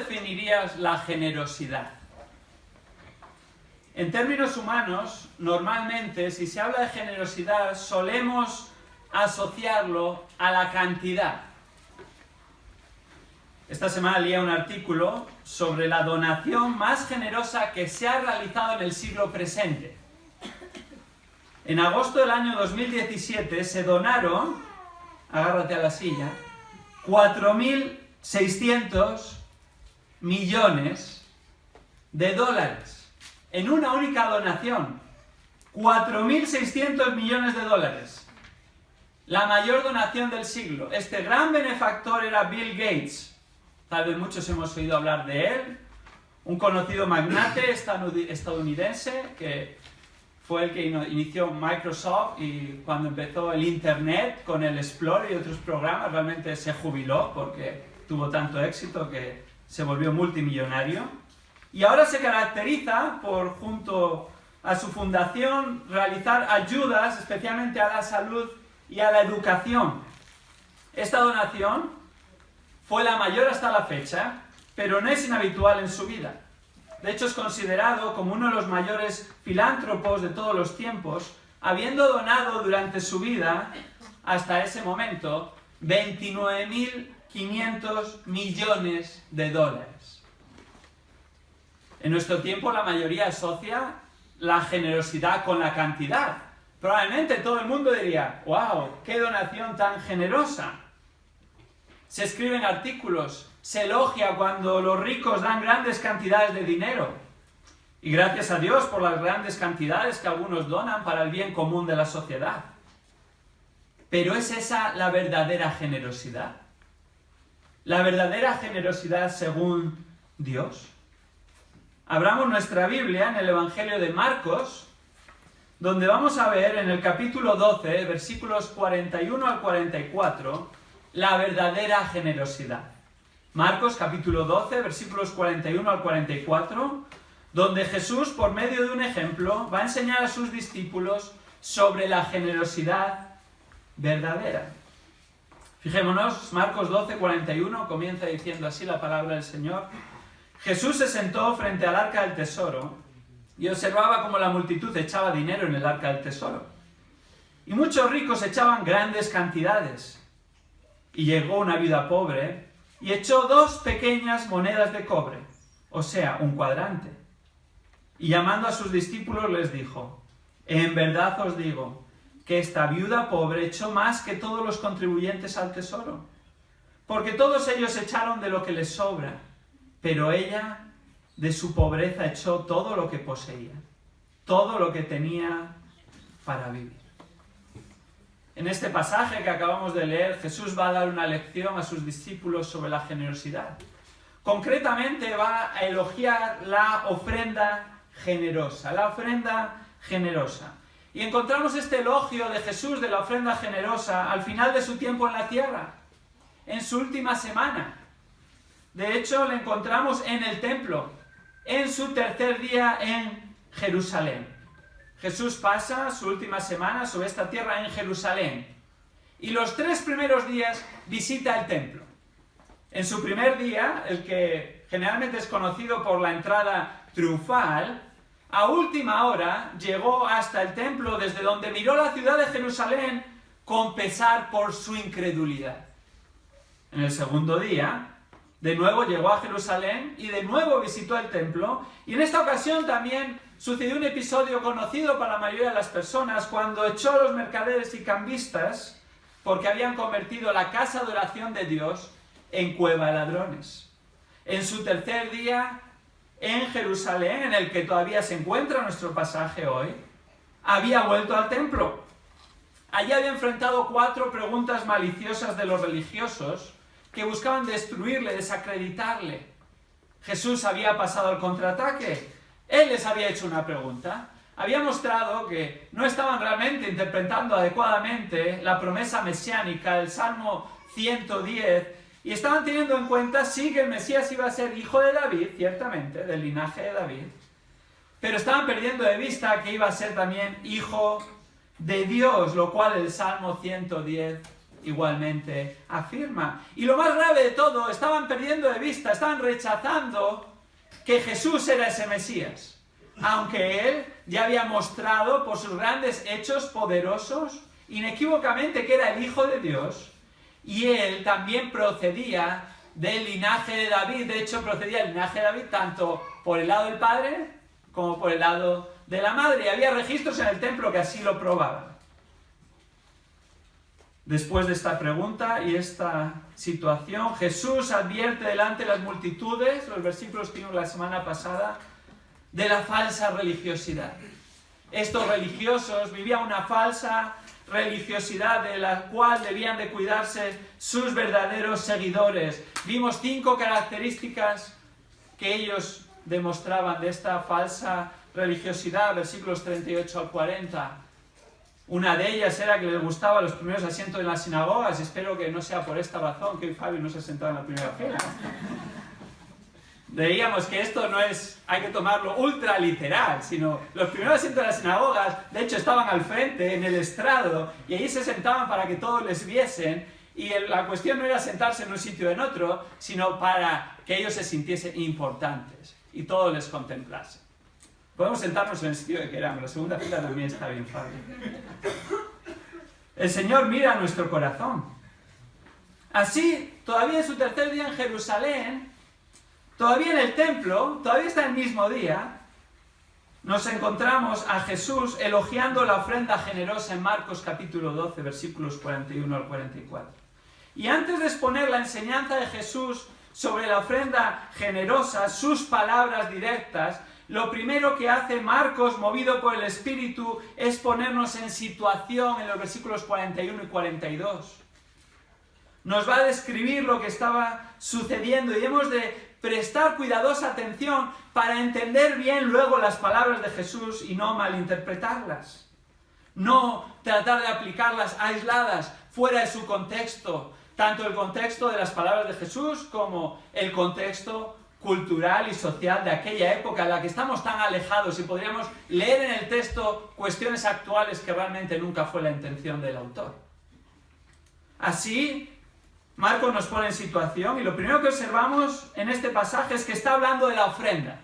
definirías la generosidad? En términos humanos, normalmente, si se habla de generosidad, solemos asociarlo a la cantidad. Esta semana leía un artículo sobre la donación más generosa que se ha realizado en el siglo presente. En agosto del año 2017 se donaron, agárrate a la silla, 4.600 millones de dólares. En una única donación, 4.600 millones de dólares. La mayor donación del siglo. Este gran benefactor era Bill Gates. Tal vez muchos hemos oído hablar de él. Un conocido magnate estadounidense que fue el que inició Microsoft y cuando empezó el Internet con el Explorer y otros programas realmente se jubiló porque tuvo tanto éxito que se volvió multimillonario. Y ahora se caracteriza por, junto a su fundación, realizar ayudas especialmente a la salud y a la educación. Esta donación fue la mayor hasta la fecha, pero no es inhabitual en su vida. De hecho, es considerado como uno de los mayores filántropos de todos los tiempos, habiendo donado durante su vida, hasta ese momento, 29.500 millones de dólares. En nuestro tiempo la mayoría asocia la generosidad con la cantidad. Probablemente todo el mundo diría, ¡wow! ¡Qué donación tan generosa! Se escriben artículos, se elogia cuando los ricos dan grandes cantidades de dinero. Y gracias a Dios por las grandes cantidades que algunos donan para el bien común de la sociedad. Pero ¿es esa la verdadera generosidad? ¿La verdadera generosidad según Dios? Abramos nuestra Biblia en el Evangelio de Marcos, donde vamos a ver en el capítulo 12, versículos 41 al 44, la verdadera generosidad. Marcos capítulo 12, versículos 41 al 44, donde Jesús, por medio de un ejemplo, va a enseñar a sus discípulos sobre la generosidad verdadera. Fijémonos, Marcos 12, 41, comienza diciendo así la palabra del Señor. Jesús se sentó frente al arca del tesoro y observaba cómo la multitud echaba dinero en el arca del tesoro. Y muchos ricos echaban grandes cantidades. Y llegó una viuda pobre y echó 2 pequeñas monedas de cobre, o sea, un cuadrante. Y llamando a sus discípulos les dijo, en verdad os digo que esta viuda pobre echó más que todos los contribuyentes al tesoro, porque todos ellos echaron de lo que les sobra, pero ella de su pobreza echó todo lo que poseía, todo lo que tenía para vivir. En este pasaje que acabamos de leer, Jesús va a dar una lección a sus discípulos sobre la generosidad. Concretamente va a elogiar la ofrenda generosa, Y encontramos este elogio de Jesús de la ofrenda generosa al final de su tiempo en la tierra, en su última semana. De hecho, lo encontramos en el templo, en su tercer día en Jerusalén. Jesús pasa su última semana sobre esta tierra en Jerusalén. Y los 3 primeros días visita el templo. En su primer día, el que generalmente es conocido por la entrada triunfal, a última hora llegó hasta el templo desde donde miró la ciudad de Jerusalén con pesar por su incredulidad. En el segundo día, de nuevo llegó a Jerusalén y de nuevo visitó el templo. Y en esta ocasión también sucedió un episodio conocido para la mayoría de las personas cuando echó a los mercaderes y cambistas porque habían convertido la casa de oración de Dios en cueva de ladrones. En su tercer día en Jerusalén, en el que todavía se encuentra nuestro pasaje hoy, había vuelto al templo. Allí había enfrentado 4 preguntas maliciosas de los religiosos que buscaban destruirle, desacreditarle. Jesús había pasado al contraataque. Él les había hecho una pregunta. Había mostrado que no estaban realmente interpretando adecuadamente la promesa mesiánica del Salmo 110 y estaban teniendo en cuenta, sí, que el Mesías iba a ser hijo de David, ciertamente, del linaje de David, pero estaban perdiendo de vista que iba a ser también hijo de Dios, lo cual el Salmo 110 igualmente afirma. Y lo más grave de todo, estaban perdiendo de vista, estaban rechazando que Jesús era ese Mesías, aunque Él ya había mostrado por sus grandes hechos poderosos, inequívocamente, que era el Hijo de Dios, y Él también procedía del linaje de David. De hecho, procedía del linaje de David tanto por el lado del padre como por el lado de la madre, y había registros en el templo que así lo probaban. Después de esta pregunta y esta situación, Jesús advierte delante de las multitudes, los versículos que vimos la semana pasada, de la falsa religiosidad. Estos religiosos vivían una falsa religiosidad de la cual debían de cuidarse sus verdaderos seguidores. Vimos 5 características que ellos demostraban de esta falsa religiosidad, versículos 38 al 40. Una de ellas era que les gustaban los primeros asientos en las sinagogas. Espero que no sea por esta razón que hoy Fabio no se ha sentado en la primera fila. Veíamos que esto no es, hay que tomarlo ultra literal, sino los primeros asientos de las sinagogas, de hecho, estaban al frente, en el estrado, y ahí se sentaban para que todos les viesen, y la cuestión no era sentarse en un sitio o en otro, sino para que ellos se sintiesen importantes y todos les contemplasen. Podemos sentarnos en el sitio que queramos, la segunda fila también está bien fácil. El Señor mira nuestro corazón. Así, todavía en su tercer día en Jerusalén, todavía en el templo, todavía está el mismo día, nos encontramos a Jesús elogiando la ofrenda generosa en Marcos capítulo 12, versículos 41 al 44. Y antes de exponer la enseñanza de Jesús sobre la ofrenda generosa, sus palabras directas, lo primero que hace Marcos, movido por el Espíritu, es ponernos en situación en los versículos 41 y 42. Nos va a describir lo que estaba sucediendo y hemos de prestar cuidadosa atención para entender bien luego las palabras de Jesús y no malinterpretarlas. No tratar de aplicarlas aisladas, fuera de su contexto, tanto el contexto de las palabras de Jesús como el contexto cultural y social de aquella época en la que estamos tan alejados y podríamos leer en el texto cuestiones actuales que realmente nunca fue la intención del autor. Así, Marcos nos pone en situación y lo primero que observamos en este pasaje es que está hablando de la ofrenda.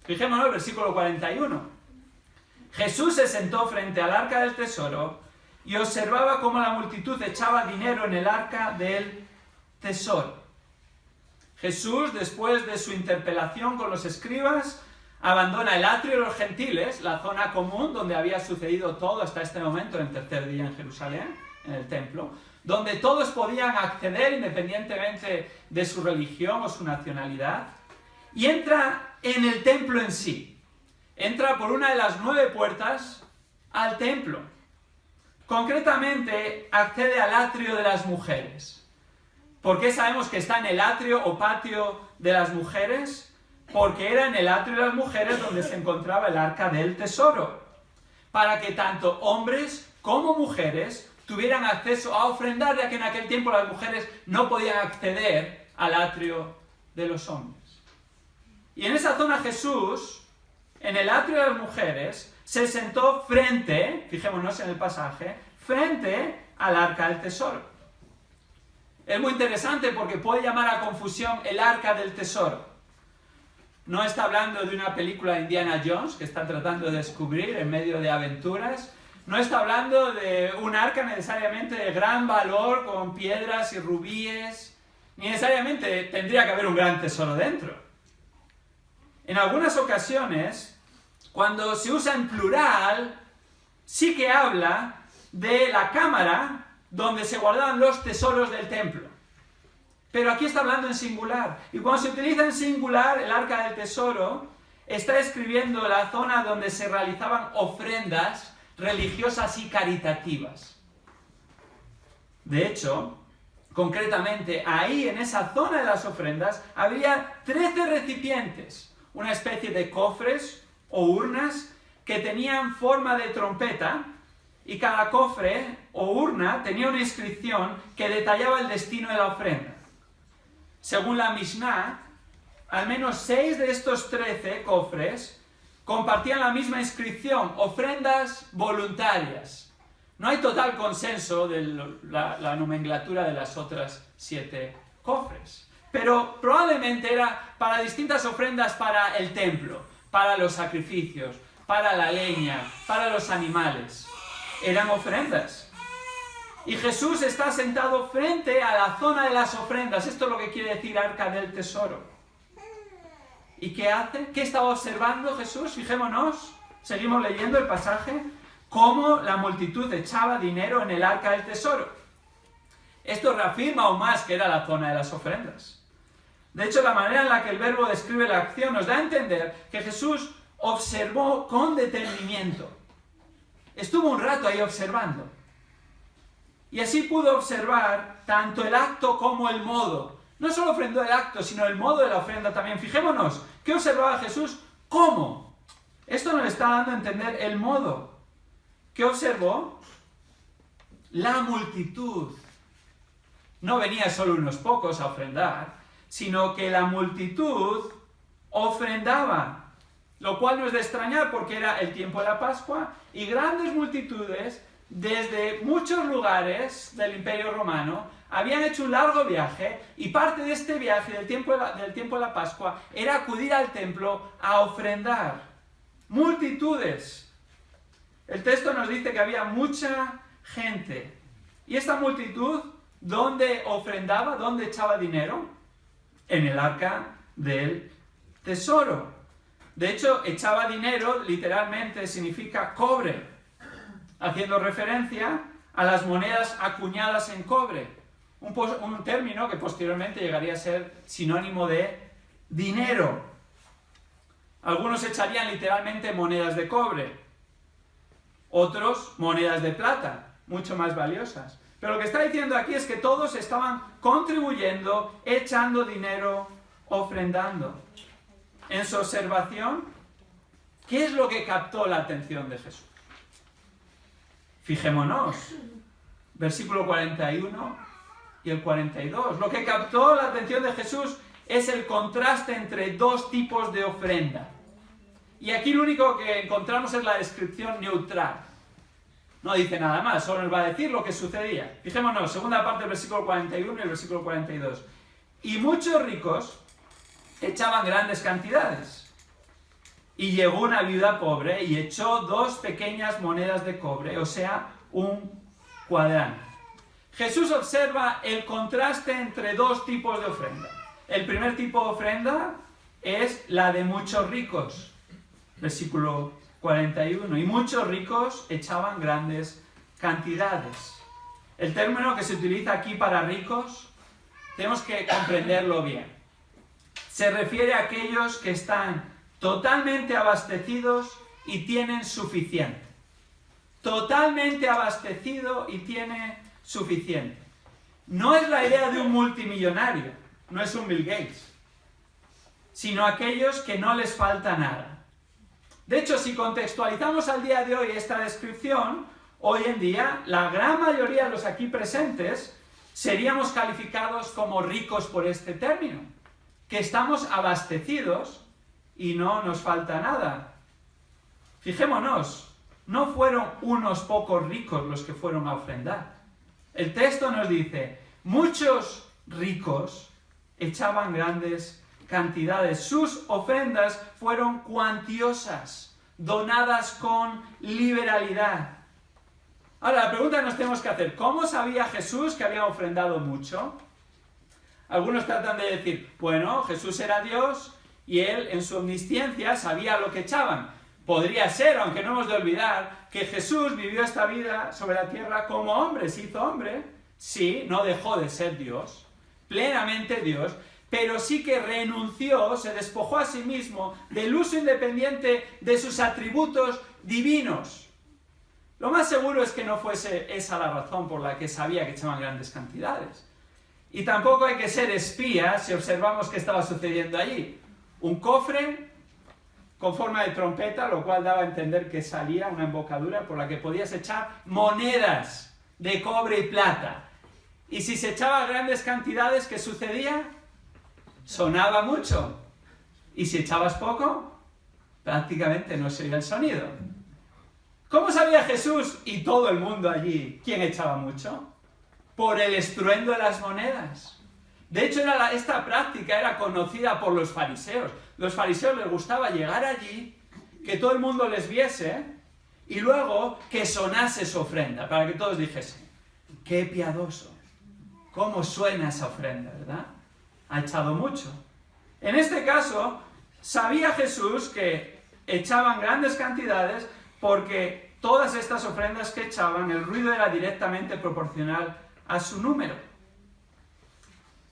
Fijémonos en el versículo 41. Jesús se sentó frente al arca del tesoro y observaba cómo la multitud echaba dinero en el arca del tesoro. Jesús, después de su interpelación con los escribas, abandona el atrio de los gentiles, la zona común donde había sucedido todo hasta este momento, en el tercer día en Jerusalén, en el templo, donde todos podían acceder independientemente de su religión o su nacionalidad, y entra en el templo en sí. Entra por una de las 9 puertas al templo. Concretamente, accede al atrio de las mujeres. ¿Por qué sabemos que está en el atrio o patio de las mujeres? Porque era en el atrio de las mujeres donde se encontraba el arca del tesoro, para que tanto hombres como mujeres tuvieran acceso a ofrendar, ya que en aquel tiempo las mujeres no podían acceder al atrio de los hombres. Y en esa zona Jesús, en el atrio de las mujeres, se sentó frente, fijémonos en el pasaje, frente al arca del tesoro. Es muy interesante porque puede llamar a confusión el arca del tesoro. No está hablando de una película de Indiana Jones que está tratando de descubrir en medio de aventuras. No está hablando de un arca necesariamente de gran valor con piedras y rubíes. Ni necesariamente tendría que haber un gran tesoro dentro. En algunas ocasiones, cuando se usa en plural, sí que habla de la cámara donde se guardaban los tesoros del templo. Pero aquí está hablando en singular. Y cuando se utiliza en singular, el arca del tesoro está describiendo la zona donde se realizaban ofrendas religiosas y caritativas. De hecho, concretamente, ahí en esa zona de las ofrendas, había 13 recipientes, una especie de cofres o urnas que tenían forma de trompeta, y cada cofre o urna tenía una inscripción que detallaba el destino de la ofrenda. Según la Mishnah, al menos 6 de estos 13 cofres compartían la misma inscripción: ofrendas voluntarias, No hay total consenso de la nomenclatura de las otras 7 cofres. Pero probablemente era para distintas ofrendas para el templo, para los sacrificios, para la leña, para los animales. Eran ofrendas. Y Jesús está sentado frente a la zona de las ofrendas. Esto es lo que quiere decir arca del tesoro. ¿Y qué hace? ¿Qué estaba observando Jesús? Fijémonos, seguimos leyendo el pasaje. Cómo la multitud echaba dinero en el arca del tesoro. Esto reafirma aún más que era la zona de las ofrendas. De hecho, la manera en la que el verbo describe la acción nos da a entender que Jesús observó con detenimiento. Estuvo un rato ahí observando. Y así pudo observar tanto el acto como el modo. No solo ofrendó el acto, sino el modo de la ofrenda también. Fijémonos, ¿qué observaba Jesús? ¿Cómo? Esto nos está dando a entender el modo. ¿Qué observó? La multitud. No venía solo unos pocos a ofrendar, sino que la multitud ofrendaba. Lo cual no es de extrañar porque era el tiempo de la Pascua y grandes multitudes desde muchos lugares del Imperio Romano habían hecho un largo viaje y parte de este viaje del tiempo de la Pascua era acudir al templo a ofrendar. Multitudes. El texto nos dice que había mucha gente. ¿Y esta multitud dónde ofrendaba? ¿Dónde echaba dinero? En el arca del tesoro. De hecho, echaba dinero, literalmente significa cobre, haciendo referencia a las monedas acuñadas en cobre. Un término que posteriormente llegaría a ser sinónimo de dinero. Algunos echarían literalmente monedas de cobre, otros monedas de plata, mucho más valiosas. Pero lo que está diciendo aquí es que todos estaban contribuyendo, echando dinero, ofrendando. En su observación, ¿qué es lo que captó la atención de Jesús? Fijémonos, versículo 41 y el 42. Lo que captó la atención de Jesús es el contraste entre dos tipos de ofrenda. Y aquí lo único que encontramos es la descripción neutral. No dice nada más, solo nos va a decir lo que sucedía. Fijémonos, segunda parte del versículo 41 y el versículo 42. Y muchos ricos echaban grandes cantidades. Y llegó una viuda pobre y echó 2 pequeñas monedas de cobre, o sea, un cuadrante. Jesús observa el contraste entre dos tipos de ofrenda. El primer tipo de ofrenda es la de muchos ricos. Versículo 41. Y muchos ricos echaban grandes cantidades. El término que se utiliza aquí para ricos, tenemos que comprenderlo bien. Se refiere a aquellos que están totalmente abastecidos y tienen suficiente. Totalmente abastecido y tiene suficiente. No es la idea de un multimillonario, no es un Bill Gates, sino aquellos que no les falta nada. De hecho, si contextualizamos al día de hoy esta descripción, hoy en día la gran mayoría de los aquí presentes seríamos calificados como ricos por este término, que estamos abastecidos y no nos falta nada. Fijémonos, no fueron unos pocos ricos los que fueron a ofrendar. El texto nos dice, muchos ricos echaban grandes cantidades. Sus ofrendas fueron cuantiosas, donadas con liberalidad. Ahora, la pregunta que nos tenemos que hacer, ¿cómo sabía Jesús que había ofrendado mucho? Algunos tratan de decir, bueno, Jesús era Dios y Él en su omnisciencia sabía lo que echaban. Podría ser, aunque no hemos de olvidar, que Jesús vivió esta vida sobre la tierra como hombre, se hizo hombre. Sí, no dejó de ser Dios, plenamente Dios, pero sí que renunció, se despojó a sí mismo del uso independiente de sus atributos divinos. Lo más seguro es que no fuese esa la razón por la que sabía que echaban grandes cantidades. Y tampoco hay que ser espía si observamos qué estaba sucediendo allí. Un cofre con forma de trompeta, lo cual daba a entender que salía una embocadura por la que podías echar monedas de cobre y plata. Y si se echaba grandes cantidades, ¿qué sucedía? Sonaba mucho. Y si echabas poco, prácticamente no se oía el sonido. ¿Cómo sabía Jesús y todo el mundo allí quién echaba mucho? Por el estruendo de las monedas. De hecho, esta práctica era conocida por los fariseos. Los fariseos les gustaba llegar allí, que todo el mundo les viese, y luego que sonase su ofrenda, para que todos dijesen, ¡qué piadoso! ¿Cómo suena esa ofrenda, verdad? Ha echado mucho. En este caso, sabía Jesús que echaban grandes cantidades porque todas estas ofrendas que echaban, el ruido era directamente proporcional a su número.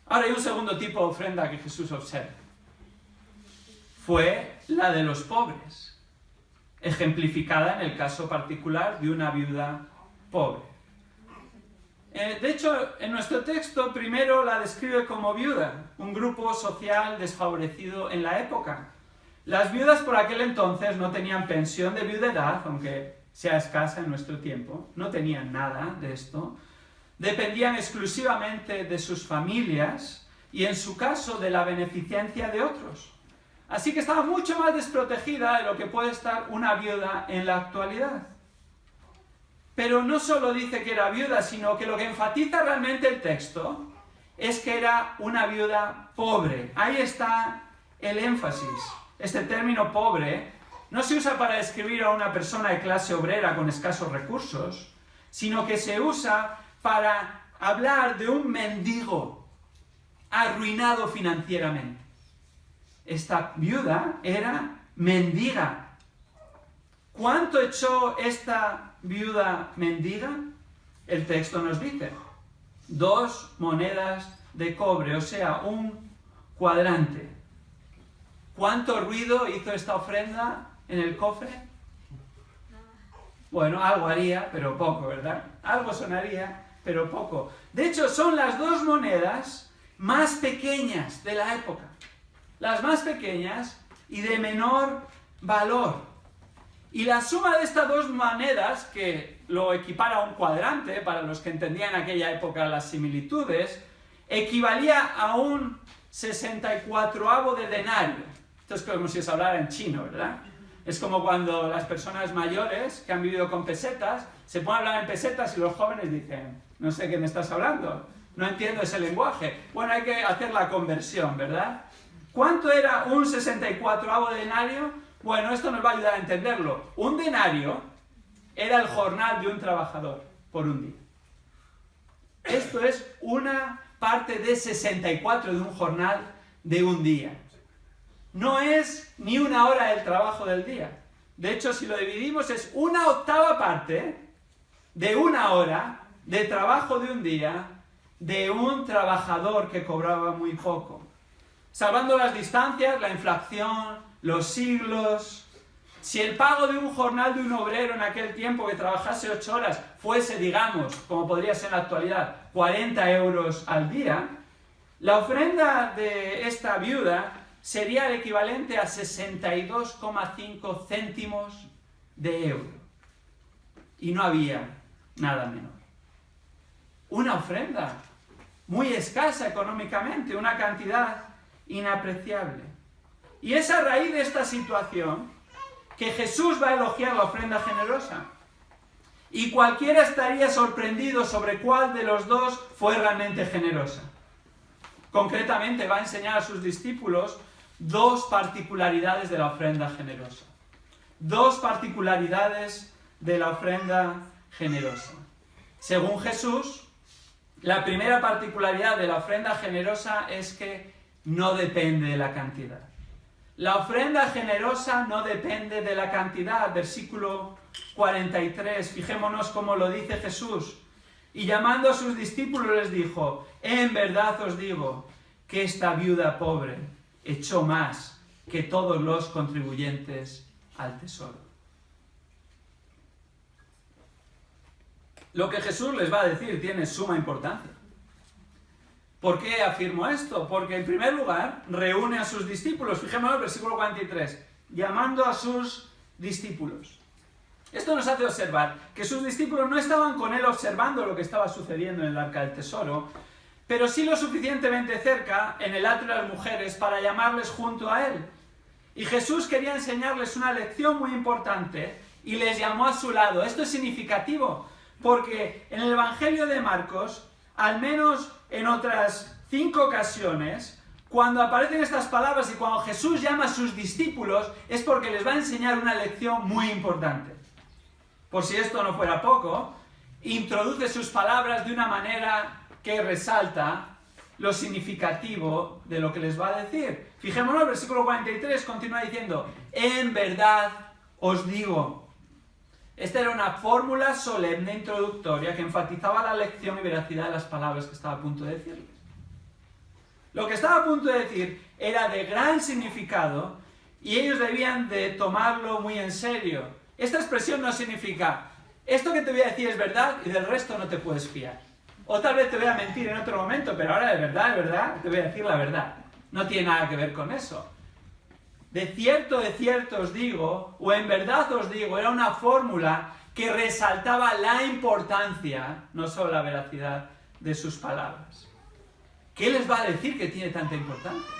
Ahora hay un segundo tipo de ofrenda que Jesús observa. Fue la de los pobres, ejemplificada en el caso particular de una viuda pobre. De hecho, en nuestro texto primero la describe como viuda, un grupo social desfavorecido en la época. Las viudas por aquel entonces no tenían pensión de viudedad, aunque sea escasa en nuestro tiempo, no tenían nada de esto. Dependían exclusivamente de sus familias y, en su caso, de la beneficencia de otros. Así que estaba mucho más desprotegida de lo que puede estar una viuda en la actualidad. Pero no solo dice que era viuda, sino que lo que enfatiza realmente el texto es que era una viuda pobre. Ahí está el énfasis. Este término pobre no se usa para describir a una persona de clase obrera con escasos recursos, sino que se usa para hablar de un mendigo arruinado financieramente. Esta viuda era mendiga. ¿Cuánto echó esta viuda mendiga? El texto nos dice, 2 monedas de cobre, o sea, un cuadrante. ¿Cuánto ruido hizo esta ofrenda en el cofre? Bueno, algo haría, pero poco, ¿verdad? Algo sonaría, pero poco. De hecho, son las 2 monedas más pequeñas de la época. Las más pequeñas y de menor valor. Y la suma de estas 2 monedas, que lo equipara a un cuadrante, para los que entendían en aquella época las similitudes, equivalía a un 64avo de denario. Esto es como si os hablara en chino, ¿verdad? Es como cuando las personas mayores que han vivido con pesetas se ponen a hablar en pesetas y los jóvenes dicen, no sé qué me estás hablando, no entiendo ese lenguaje. Bueno, hay que hacer la conversión, ¿verdad? ¿Cuánto era un 64avo de denario? Bueno, esto nos va a ayudar a entenderlo. Un denario era el jornal de un trabajador por un día. Esto es una parte de 64 de un jornal de un día. No es ni una hora del trabajo del día. De hecho, si lo dividimos, es 1/8 parte de una hora de trabajo de un día de un trabajador que cobraba muy poco. Salvando las distancias, la inflación, los siglos, si el pago de un jornal de un obrero en aquel tiempo que trabajase 8 horas fuese, digamos, como podría ser en la actualidad, 40 euros al día, la ofrenda de esta viuda sería el equivalente a 62,5 céntimos de euro. Y no había nada menor. Una ofrenda muy escasa económicamente, una cantidad inapreciable. Y es a raíz de esta situación que Jesús va a elogiar la ofrenda generosa. Y cualquiera estaría sorprendido sobre cuál de los dos fue realmente generosa. Concretamente va a enseñar a sus discípulos 2 particularidades de la ofrenda generosa. 2 particularidades de la ofrenda generosa. Según Jesús, la primera particularidad de la ofrenda generosa es que no depende de la cantidad. La ofrenda generosa no depende de la cantidad. Versículo 43, fijémonos cómo lo dice Jesús. Y llamando a sus discípulos les dijo, en verdad os digo que esta viuda pobre echó más que todos los contribuyentes al tesoro. Lo que Jesús les va a decir tiene suma importancia. ¿Por qué afirmo esto? Porque en primer lugar reúne a sus discípulos. Fijémonos en el versículo 43. Llamando a sus discípulos. Esto nos hace observar que sus discípulos no estaban con él observando lo que estaba sucediendo en el arca del tesoro, pero sí lo suficientemente cerca, en el atrio de las mujeres, para llamarles junto a él. Y Jesús quería enseñarles una lección muy importante y les llamó a su lado. Esto es significativo, porque en el Evangelio de Marcos, al menos en otras 5 ocasiones, cuando aparecen estas palabras y cuando Jesús llama a sus discípulos, es porque les va a enseñar una lección muy importante. Por si esto no fuera poco, introduce sus palabras de una manera que resalta lo significativo de lo que les va a decir. Fijémonos, el versículo 43 continúa diciendo, en verdad os digo. Esta era una fórmula solemne introductoria que enfatizaba la lección y veracidad de las palabras que estaba a punto de decirles. Lo que estaba a punto de decir era de gran significado y ellos debían de tomarlo muy en serio. Esta expresión no significa, esto que te voy a decir es verdad y del resto no te puedes fiar. O tal vez te voy a mentir en otro momento, pero ahora de verdad, te voy a decir la verdad. No tiene nada que ver con eso. De cierto os digo, o en verdad os digo, era una fórmula que resaltaba la importancia, no solo la veracidad, de sus palabras. ¿Qué les va a decir que tiene tanta importancia?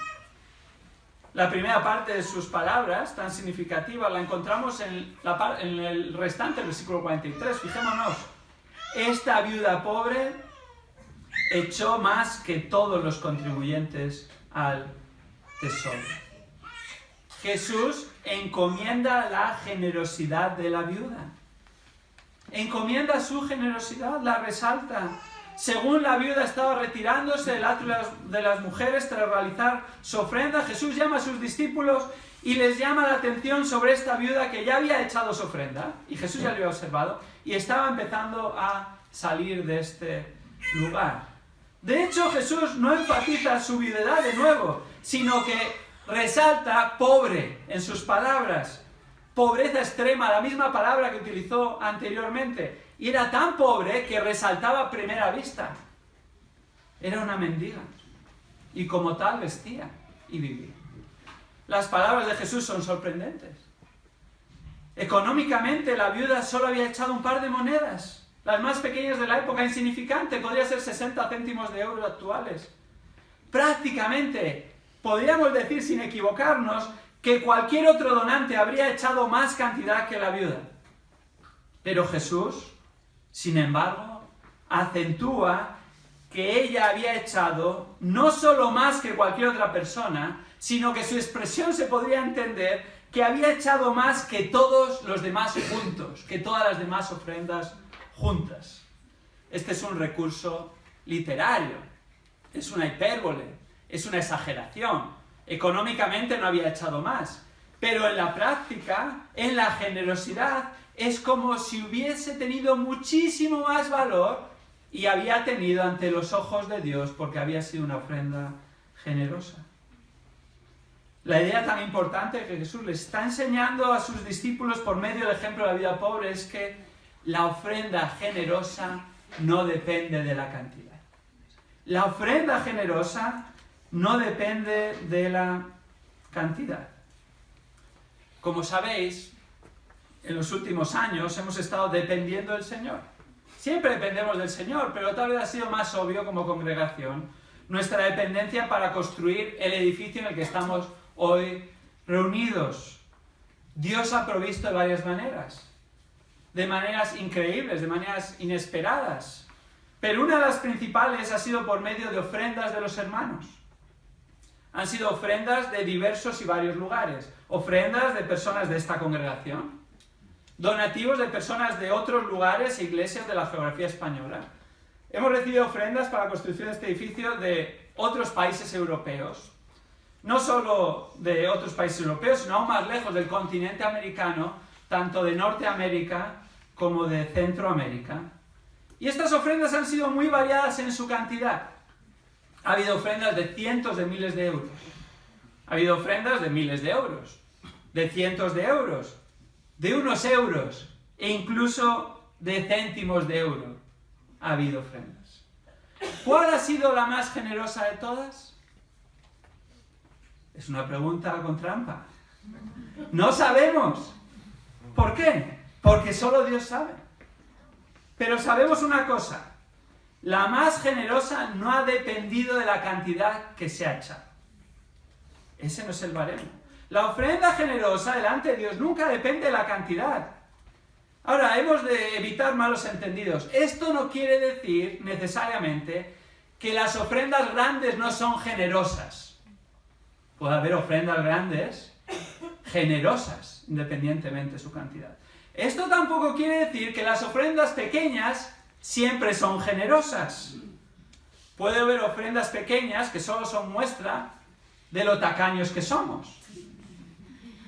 La primera parte de sus palabras, tan significativa, la encontramos en el restante del versículo 43. Fijémonos. Esta viuda pobre echó más que todos los contribuyentes al tesoro. Jesús encomienda la generosidad de la viuda. Encomienda su generosidad, la resalta. Según la viuda estaba retirándose del atrio de las mujeres tras realizar su ofrenda, Jesús llama a sus discípulos y les llama la atención sobre esta viuda que ya había echado su ofrenda, y Jesús ya lo había observado, y estaba empezando a salir de este lugar. De hecho, Jesús no enfatiza su viudedad de nuevo, sino que resalta pobre en sus palabras. Pobreza extrema, la misma palabra que utilizó anteriormente. Y era tan pobre que resaltaba a primera vista. Era una mendiga. Y como tal vestía y vivía. Las palabras de Jesús son sorprendentes. Económicamente la viuda solo había echado un par de monedas. Las más pequeñas de la época, insignificante, podría ser 60 céntimos de euros actuales. Prácticamente, podríamos decir sin equivocarnos, que cualquier otro donante habría echado más cantidad que la viuda. Pero Jesús, sin embargo, acentúa que ella había echado no solo más que cualquier otra persona, sino que su expresión se podría entender que había echado más que todos los demás juntos, que todas las demás ofrendas juntas. Este es un recurso literario, es una hipérbole, es una exageración. Económicamente no había echado más, pero en la práctica, en la generosidad, es como si hubiese tenido muchísimo más valor y había tenido ante los ojos de Dios porque había sido una ofrenda generosa. La idea tan importante que Jesús le está enseñando a sus discípulos por medio del ejemplo de la vida pobre es que la ofrenda generosa no depende de la cantidad. La ofrenda generosa no depende de la cantidad. Como sabéis, en los últimos años hemos estado dependiendo del Señor. Siempre dependemos del Señor, pero tal vez ha sido más obvio como congregación nuestra dependencia para construir el edificio en el que estamos hoy reunidos. Dios ha provisto de varias maneras increíbles, de maneras inesperadas. Pero una de las principales ha sido por medio de ofrendas de los hermanos. Han sido ofrendas de diversos y varios lugares. Ofrendas de personas de esta congregación. Donativos de personas de otros lugares e iglesias de la geografía española. Hemos recibido ofrendas para la construcción de este edificio de otros países europeos. No solo de otros países europeos, sino aún más lejos del continente americano, tanto de Norteamérica como de Centroamérica. Y estas ofrendas han sido muy variadas en su cantidad. Ha habido ofrendas de cientos de miles de euros. Ha habido ofrendas de miles de euros, de cientos de euros, de unos euros e incluso de céntimos de euro. Ha habido ofrendas. ¿Cuál ha sido la más generosa de todas? Es una pregunta con trampa. No sabemos. ¿Por qué? Porque solo Dios sabe. Pero sabemos una cosa. La más generosa no ha dependido de la cantidad que se ha echado. Ese no es el baremo. La ofrenda generosa delante de Dios nunca depende de la cantidad. Ahora, hemos de evitar malos entendidos. Esto no quiere decir necesariamente que las ofrendas grandes no son generosas. Puede haber ofrendas grandes generosas, independientemente de su cantidad. Esto tampoco quiere decir que las ofrendas pequeñas siempre son generosas. Puede haber ofrendas pequeñas que solo son muestra de lo tacaños que somos.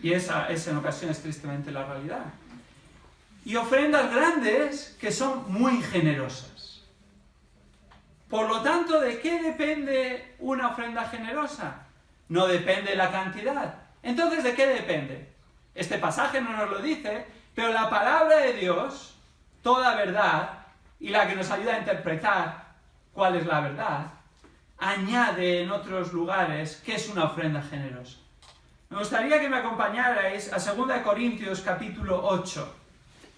Y esa es en ocasiones tristemente la realidad. Y ofrendas grandes que son muy generosas. Por lo tanto, ¿de qué depende una ofrenda generosa? No depende de la cantidad. Entonces, ¿de qué depende? Este pasaje no nos lo dice, pero la palabra de Dios, toda verdad, y la que nos ayuda a interpretar cuál es la verdad, añade en otros lugares qué es una ofrenda generosa. Me gustaría que me acompañarais a 2 Corintios capítulo 8.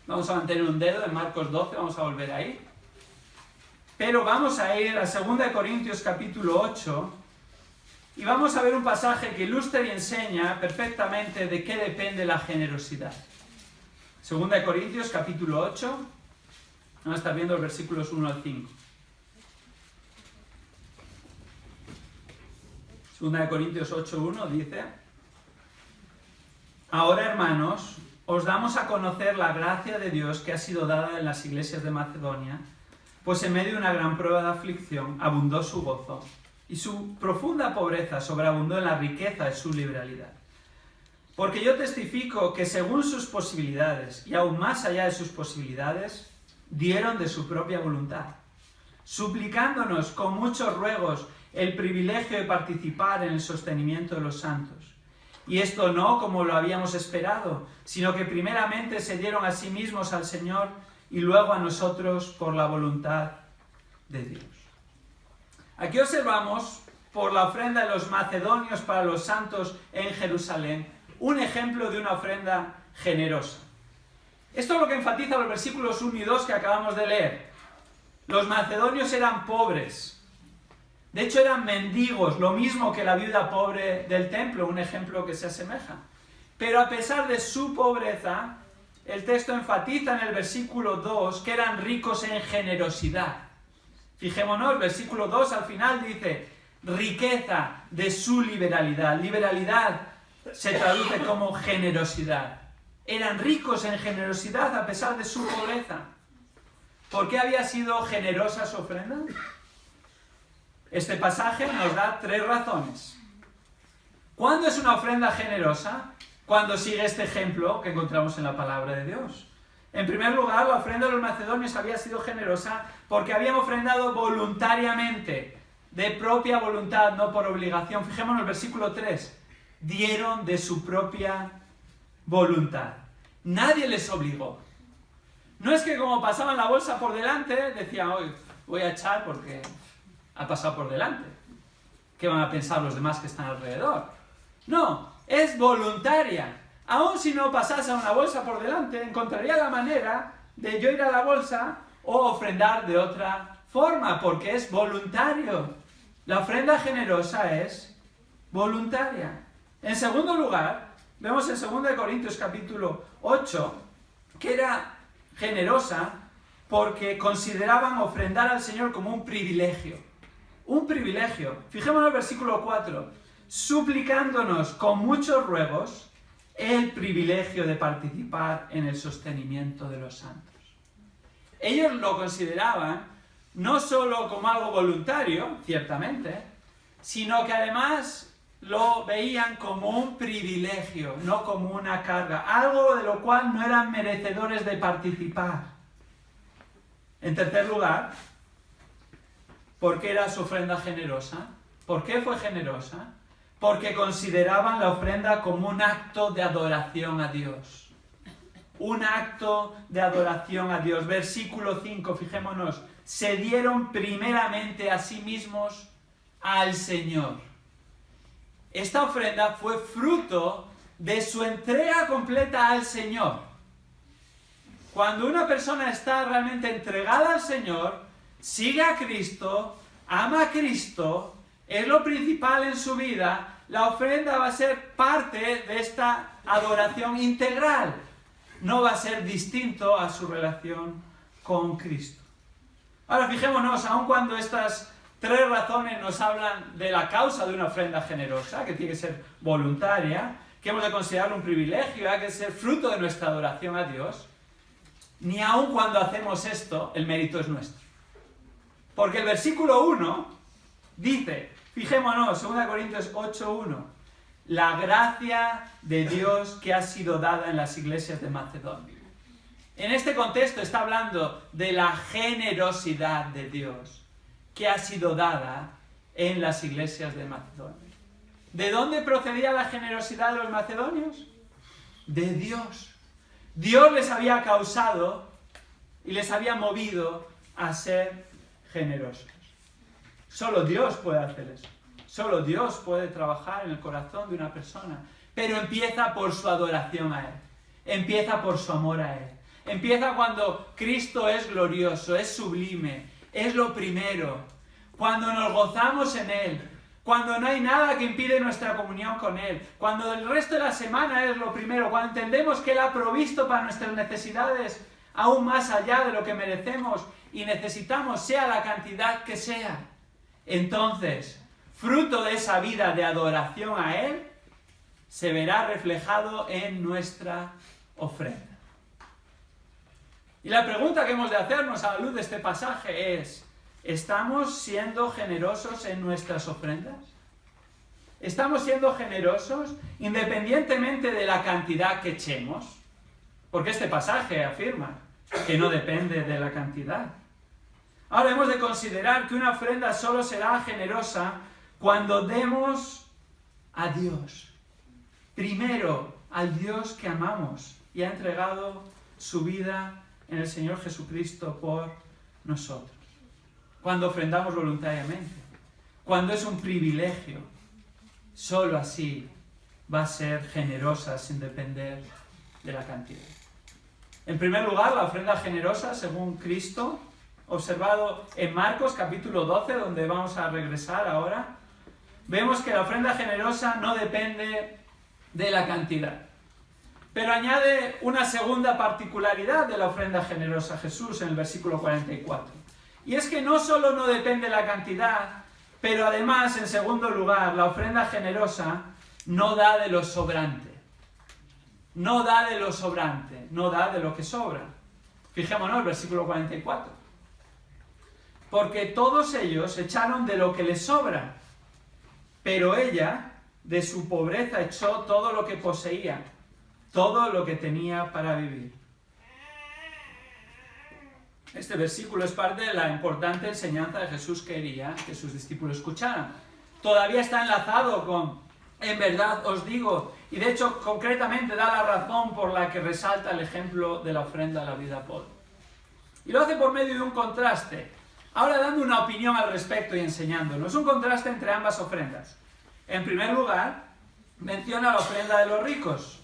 Vamos a mantener un dedo en Marcos 12, vamos a volver ahí. Pero vamos a ir a 2 Corintios capítulo 8 y vamos a ver un pasaje que ilustra y enseña perfectamente de qué depende la generosidad. 2 Corintios capítulo 8, vamos a estar viendo los versículos 1 al 5. 2 Corintios 8:1 dice: Ahora, hermanos, os damos a conocer la gracia de Dios que ha sido dada en las iglesias de Macedonia, pues en medio de una gran prueba de aflicción abundó su gozo, y su profunda pobreza sobreabundó en la riqueza de su liberalidad. Porque yo testifico que según sus posibilidades, y aún más allá de sus posibilidades, dieron de su propia voluntad, suplicándonos con muchos ruegos el privilegio de participar en el sostenimiento de los santos. Y esto no como lo habíamos esperado, sino que primeramente se dieron a sí mismos al Señor y luego a nosotros por la voluntad de Dios. Aquí observamos, por la ofrenda de los macedonios para los santos en Jerusalén, un ejemplo de una ofrenda generosa. Esto es lo que enfatiza los versículos 1 y 2 que acabamos de leer. Los macedonios eran pobres. De hecho, eran mendigos, lo mismo que la viuda pobre del templo, un ejemplo que se asemeja. Pero a pesar de su pobreza, el texto enfatiza en el versículo 2 que eran ricos en generosidad. Fijémonos, versículo 2 al final dice, riqueza de su liberalidad. Liberalidad se traduce como generosidad. Eran ricos en generosidad a pesar de su pobreza. ¿Por qué había sido generosa su ofrenda? Este pasaje nos da 3 razones. ¿Cuándo es una ofrenda generosa? Cuando sigue este ejemplo que encontramos en la palabra de Dios. En primer lugar, la ofrenda de los macedonios había sido generosa porque habían ofrendado voluntariamente, de propia voluntad, no por obligación. Fijémonos en el versículo 3. Dieron de su propia voluntad. Nadie les obligó. No es que como pasaban la bolsa por delante, decían, hoy voy a echar porque ha pasado por delante. ¿Qué van a pensar los demás que están alrededor? No, es voluntaria. Aun si no pasase una bolsa por delante, encontraría la manera de yo ir a la bolsa o ofrendar de otra forma, porque es voluntario. La ofrenda generosa es voluntaria. En segundo lugar, vemos en 2 Corintios capítulo 8 que era generosa porque consideraban ofrendar al Señor como un privilegio. Un privilegio. Fijémonos en el versículo 4. Suplicándonos con muchos ruegos el privilegio de participar en el sostenimiento de los santos. Ellos lo consideraban no solo como algo voluntario, ciertamente, sino que además lo veían como un privilegio, no como una carga, algo de lo cual no eran merecedores de participar. En tercer lugar, ¿por qué era su ofrenda generosa? ¿Por qué fue generosa? Porque consideraban la ofrenda como un acto de adoración a Dios. Un acto de adoración a Dios. Versículo 5, fijémonos. Se dieron primeramente a sí mismos al Señor. Esta ofrenda fue fruto de su entrega completa al Señor. Cuando una persona está realmente entregada al Señor, sigue a Cristo, ama a Cristo, es lo principal en su vida, la ofrenda va a ser parte de esta adoración integral. no va a ser distinto a su relación con Cristo. Ahora fijémonos, aun cuando estas tres razones nos hablan de la causa de una ofrenda generosa, que tiene que ser voluntaria, que hemos de considerarlo un privilegio, que ser fruto de nuestra adoración a Dios, ni aun cuando hacemos esto, el mérito es nuestro. Porque el versículo 1 dice, fijémonos, 2 Corintios 8:1, la gracia de Dios que ha sido dada en las iglesias de Macedonia. En este contexto está hablando de la generosidad de Dios que ha sido dada en las iglesias de Macedonia. ¿De dónde procedía la generosidad de los macedonios? De Dios. Dios les había causado y les había movido a ser generosos. Solo Dios puede hacer eso. Solo Dios puede trabajar en el corazón de una persona. Pero empieza por su adoración a Él. Empieza por su amor a Él. Empieza cuando Cristo es glorioso, es sublime, es lo primero. Cuando nos gozamos en Él. Cuando no hay nada que impide nuestra comunión con Él. Cuando el resto de la semana es lo primero. Cuando entendemos que Él ha provisto para nuestras necesidades aún más allá de lo que merecemos y necesitamos, sea la cantidad que sea. Entonces, fruto de esa vida de adoración a Él, se verá reflejado en nuestra ofrenda. Y la pregunta que hemos de hacernos a la luz de este pasaje es, ¿estamos siendo generosos en nuestras ofrendas? ¿Estamos siendo generosos independientemente de la cantidad que echemos? Porque este pasaje afirma que no depende de la cantidad. Ahora hemos de considerar que una ofrenda solo será generosa cuando demos a Dios. Primero, al Dios que amamos y ha entregado su vida en el Señor Jesucristo por nosotros. Cuando ofrendamos voluntariamente, cuando es un privilegio, solo así va a ser generosa sin depender de la cantidad. En primer lugar, la ofrenda generosa, según Cristo, observado en Marcos capítulo 12, donde vamos a regresar ahora, vemos que la ofrenda generosa no depende de la cantidad. Pero añade una segunda particularidad de la ofrenda generosa Jesús en el versículo 44. Y es que no solo no depende de la cantidad, pero además, en segundo lugar, la ofrenda generosa no da de lo sobrante. No da de lo sobrante, no da de lo que sobra. Fijémonos el versículo 44. Porque todos ellos echaron de lo que les sobra, pero ella de su pobreza echó todo lo que poseía, todo lo que tenía para vivir. Este versículo es parte de la importante enseñanza de Jesús que quería que sus discípulos escucharan. Todavía está enlazado con, en verdad os digo, y de hecho concretamente da la razón por la que resalta el ejemplo de la ofrenda a la vida pobre. Y lo hace por medio de un contraste, ahora dando una opinión al respecto y enseñándonos, un contraste entre ambas ofrendas. En primer lugar, menciona la ofrenda de los ricos.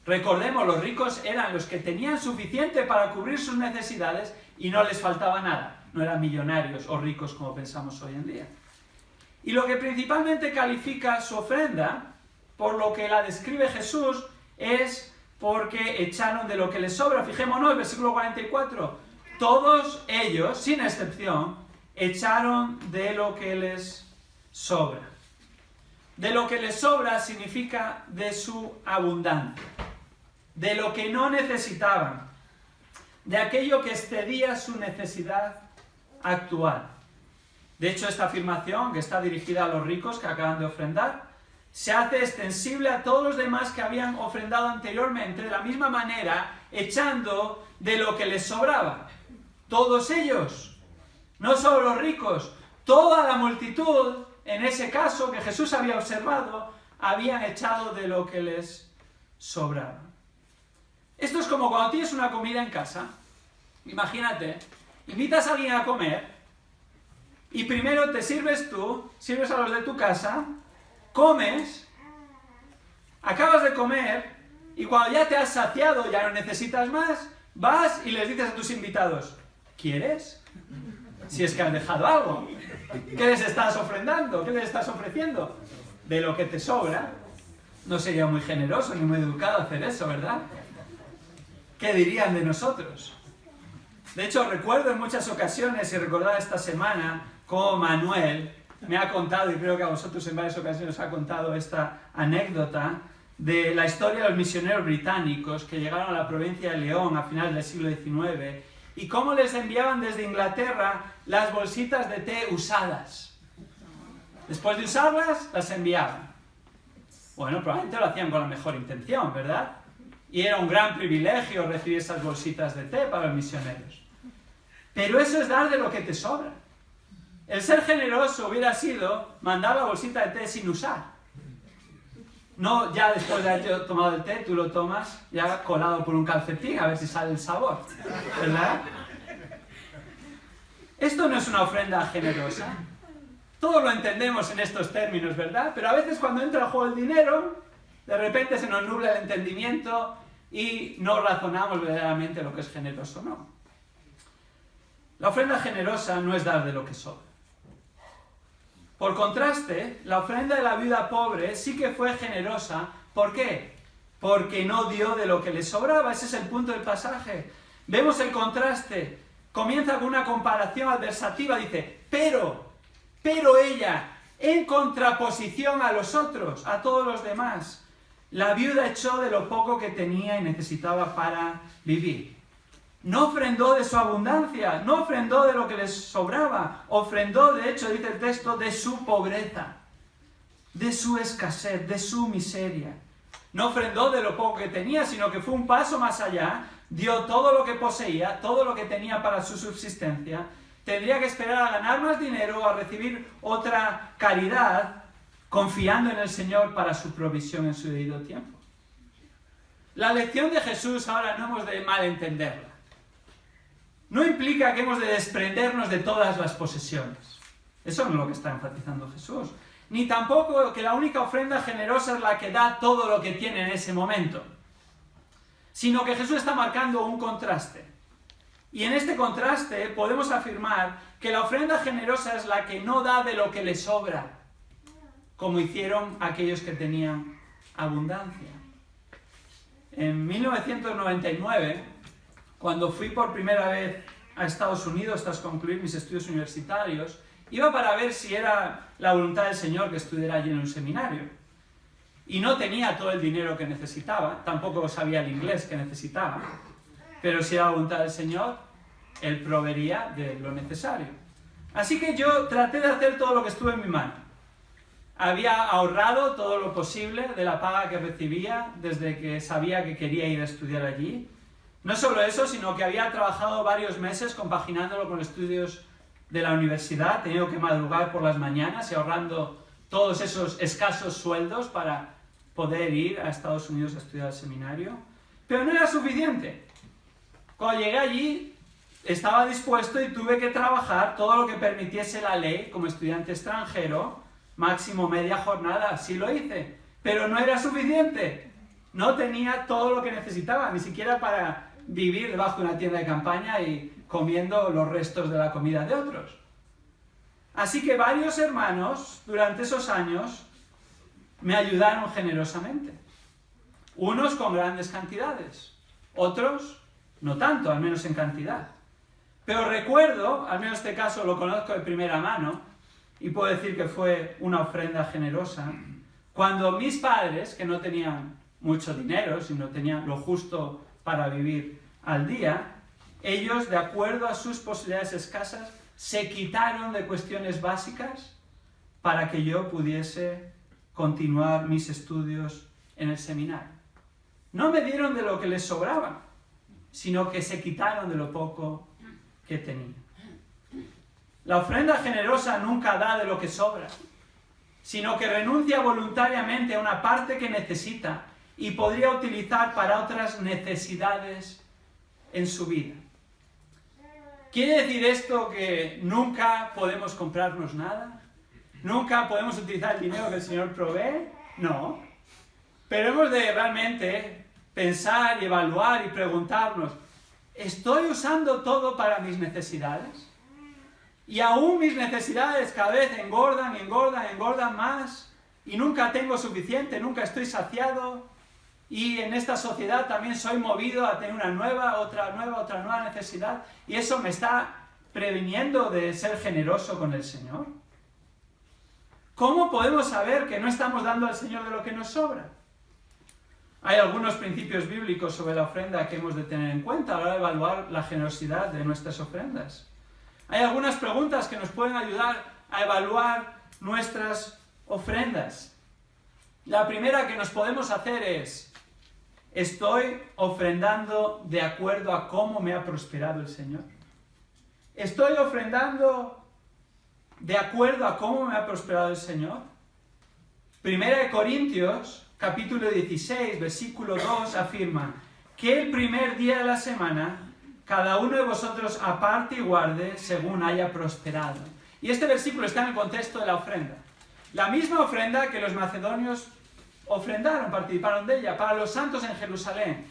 Recordemos, los ricos eran los que tenían suficiente para cubrir sus necesidades y no les faltaba nada. No eran millonarios o ricos como pensamos hoy en día. Y lo que principalmente califica su ofrenda, por lo que la describe Jesús, es porque echaron de lo que les sobra. Fijémonos, el versículo 44. Todos ellos, sin excepción, echaron de lo que les sobra. De lo que les sobra significa de su abundancia. De lo que no necesitaban, de aquello que excedía su necesidad actual. De hecho, esta afirmación, que está dirigida a los ricos que acaban de ofrendar, se hace extensible a todos los demás que habían ofrendado anteriormente, de la misma manera, echando de lo que les sobraba. Todos ellos, no solo los ricos, toda la multitud, en ese caso que Jesús había observado, habían echado de lo que les sobraba. Esto es como cuando tienes una comida en casa. Imagínate, invitas a alguien a comer y primero te sirves tú, sirves a los de tu casa, comes, acabas de comer y cuando ya te has saciado, ya no necesitas más, vas y les dices a tus invitados, ¿quieres? Si es que has dejado algo. ¿Qué les estás ofrendando? ¿Qué les estás ofreciendo? De lo que te sobra. No sería muy generoso ni muy educado hacer eso, ¿verdad? ¿Qué dirían de nosotros? De hecho, recuerdo en muchas ocasiones, y recordaba esta semana, cómo Manuel me ha contado, y creo que a vosotros en varias ocasiones os ha contado esta anécdota, de la historia de los misioneros británicos que llegaron a la provincia de León a finales del siglo XIX, y cómo les enviaban desde Inglaterra las bolsitas de té usadas. Después de usarlas, las enviaban. Bueno, probablemente lo hacían con la mejor intención, ¿verdad? Y era un gran privilegio recibir esas bolsitas de té para los misioneros. Pero eso es dar de lo que te sobra. El ser generoso hubiera sido mandar la bolsita de té sin usar. No ya después de haber tomado el té, tú lo tomas ya colado por un calcetín a ver si sale el sabor, ¿verdad? Esto no es una ofrenda generosa. Todos lo entendemos en estos términos, ¿verdad? Pero a veces cuando entra en juego el dinero, de repente se nos nubla el entendimiento y no razonamos verdaderamente lo que es generoso o no. La ofrenda generosa no es dar de lo que sobra. Por contraste, la ofrenda de la viuda pobre sí que fue generosa. ¿Por qué? Porque no dio de lo que le sobraba. Ese es el punto del pasaje. Vemos el contraste. Comienza con una comparación adversativa. Dice, pero ella, en contraposición a los otros, a todos los demás, la viuda echó de lo poco que tenía y necesitaba para vivir. No ofrendó de su abundancia, no ofrendó de lo que les sobraba, ofrendó, de hecho, dice el texto, de su pobreza, de su escasez, de su miseria. No ofrendó de lo poco que tenía, sino que fue un paso más allá, dio todo lo que poseía, todo lo que tenía para su subsistencia. Tendría que esperar a ganar más dinero o a recibir otra caridad, confiando en el Señor para su provisión en su debido tiempo. La lección de Jesús ahora no hemos de malentenderla. No implica que hemos de desprendernos de todas las posesiones. Eso no es lo que está enfatizando Jesús. Ni tampoco que la única ofrenda generosa es la que da todo lo que tiene en ese momento. Sino que Jesús está marcando un contraste. Y en este contraste podemos afirmar que la ofrenda generosa es la que no da de lo que le sobra, como hicieron aquellos que tenían abundancia. En 1999, cuando fui por primera vez a Estados Unidos tras concluir mis estudios universitarios, iba para ver si era la voluntad del Señor que estudiara allí en un seminario. Y no tenía todo el dinero que necesitaba, tampoco sabía el inglés que necesitaba, pero si era la voluntad del Señor, Él proveería de lo necesario. Así que yo traté de hacer todo lo que estuvo en mi mano. Había ahorrado todo lo posible de la paga que recibía desde que sabía que quería ir a estudiar allí. No solo eso, sino que había trabajado varios meses compaginándolo con estudios de la universidad, teniendo que madrugar por las mañanas y ahorrando todos esos escasos sueldos para poder ir a Estados Unidos a estudiar al seminario. Pero no era suficiente. Cuando llegué allí, estaba dispuesto y tuve que trabajar todo lo que permitiese la ley como estudiante extranjero, máximo media jornada, así lo hice. Pero no era suficiente. No tenía todo lo que necesitaba, ni siquiera para vivir debajo de una tienda de campaña y comiendo los restos de la comida de otros. Así que varios hermanos, durante esos años, me ayudaron generosamente. Unos con grandes cantidades, otros no tanto, al menos en cantidad. Pero recuerdo, al menos este caso lo conozco de primera mano, y puedo decir que fue una ofrenda generosa, cuando mis padres, que no tenían mucho dinero, sino tenían lo justo para vivir al día, ellos, de acuerdo a sus posibilidades escasas, se quitaron de cuestiones básicas para que yo pudiese continuar mis estudios en el seminario. No me dieron de lo que les sobraba, sino que se quitaron de lo poco que tenía. La ofrenda generosa nunca da de lo que sobra, sino que renuncia voluntariamente a una parte que necesita y podría utilizar para otras necesidades en su vida. ¿Quiere decir esto que nunca podemos comprarnos nada? ¿Nunca podemos utilizar el dinero que el Señor provee? No. Pero hemos de realmente pensar y evaluar y preguntarnos, ¿estoy usando todo para mis necesidades? Y aún mis necesidades cada vez engordan más y nunca tengo suficiente, nunca estoy saciado y en esta sociedad también soy movido a tener otra nueva necesidad, y eso me está previniendo de ser generoso con el Señor. ¿Cómo podemos saber que no estamos dando al Señor de lo que nos sobra? Hay algunos principios bíblicos sobre la ofrenda que hemos de tener en cuenta a la hora de evaluar la generosidad de nuestras ofrendas. Hay algunas preguntas que nos pueden ayudar a evaluar nuestras ofrendas. La primera que nos podemos hacer es: ¿estoy ofrendando de acuerdo a cómo me ha prosperado el Señor? ¿Estoy ofrendando de acuerdo a cómo me ha prosperado el Señor? Primera de Corintios, capítulo 16, versículo 2, afirma que el primer día de la semana cada uno de vosotros aparte y guarde según haya prosperado. Y este versículo está en el contexto de la ofrenda. La misma ofrenda que los macedonios ofrendaron, participaron de ella, para los santos en Jerusalén.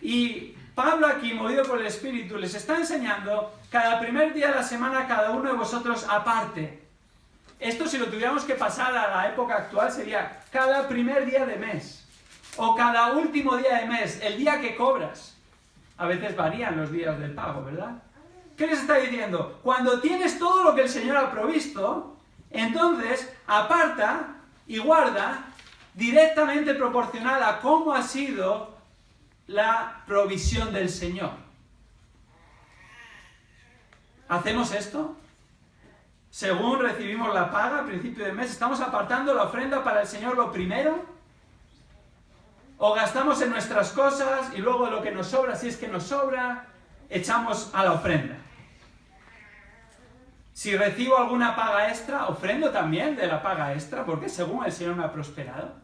Y Pablo aquí, movido por el Espíritu, les está enseñando cada primer día de la semana cada uno de vosotros aparte. Esto, si lo tuviéramos que pasar a la época actual, sería cada primer día de mes, o cada último día de mes, el día que cobras. A veces varían los días del pago, ¿verdad? ¿Qué les está diciendo? Cuando tienes todo lo que el Señor ha provisto, entonces aparta y guarda directamente proporcional a cómo ha sido la provisión del Señor. ¿Hacemos esto? Según recibimos la paga al principio del mes, ¿estamos apartando la ofrenda para el Señor lo primero? ¿O gastamos en nuestras cosas y luego lo que nos sobra, si es que nos sobra, echamos a la ofrenda? Si recibo alguna paga extra, ofrendo también de la paga extra, porque según el Señor me ha prosperado.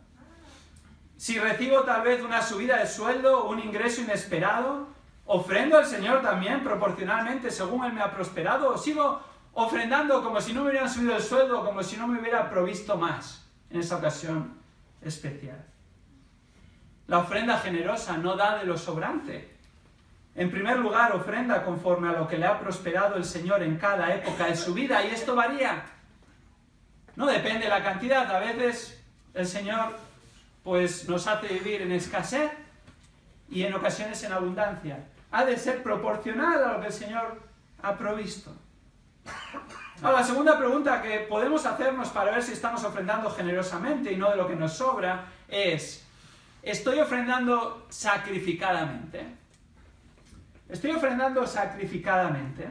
Si recibo tal vez una subida de sueldo o un ingreso inesperado, ofrendo al Señor también proporcionalmente según Él me ha prosperado, o sigo ofrendando como si no me hubieran subido el sueldo, como si no me hubiera provisto más en esa ocasión especial. La ofrenda generosa no da de lo sobrante. En primer lugar, ofrenda conforme a lo que le ha prosperado el Señor en cada época de su vida, y esto varía. No depende de la cantidad. A veces el Señor pues nos hace vivir en escasez y en ocasiones en abundancia. Ha de ser proporcional a lo que el Señor ha provisto. Ahora, la segunda pregunta que podemos hacernos para ver si estamos ofrendando generosamente y no de lo que nos sobra es: ¿estoy ofrendando sacrificadamente? ¿Estoy ofrendando sacrificadamente?